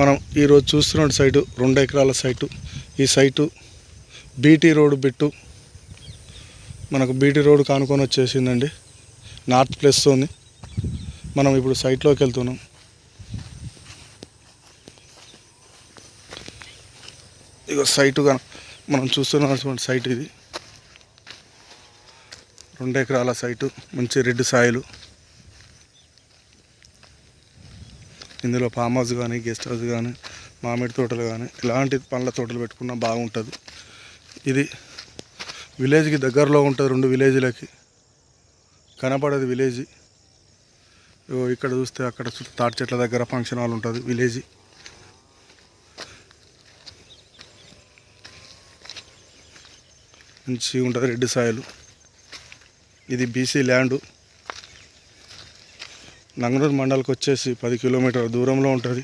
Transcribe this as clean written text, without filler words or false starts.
మనం ఈరోజు చూస్తున్న సైటు 2 ఎకరాల సైటు. ఈ సైటు బీటీ రోడ్ బిట్టు మనకు బీటీ రోడ్ కానుకొని వచ్చేసిందండి. నార్త్ ప్లస్తోని మనం ఇప్పుడు సైట్లోకి వెళ్తున్నాం. ఇక సైటుగా మనం చూస్తున్నటువంటి సైట్ ఇది 2 ఎకరాల సైటు. మంచి రెడ్ సాయిలు. ఇందులో ఫామ్ హౌస్ కానీ, గెస్ట్ హౌస్ కానీ, మామిడి తోటలు కానీ, ఇలాంటి పండ్ల తోటలు పెట్టుకున్నా బాగుంటుంది. ఇది విలేజ్కి దగ్గరలో ఉంటుంది. 2 విలేజ్లకి కనపడేది విలేజ్. ఇక్కడ చూస్తే అక్కడ తాటి చెట్ల దగ్గర ఫంక్షన్ హాల్ ఉంటుంది విలేజ్. మంచిగా ఉంటుంది రెడ్ సాయిలు. ఇది బీసీ ల్యాండు. నంగనూరు మండలికి వచ్చేసి 10 కిలోమీటర్ల దూరంలో ఉంటుంది.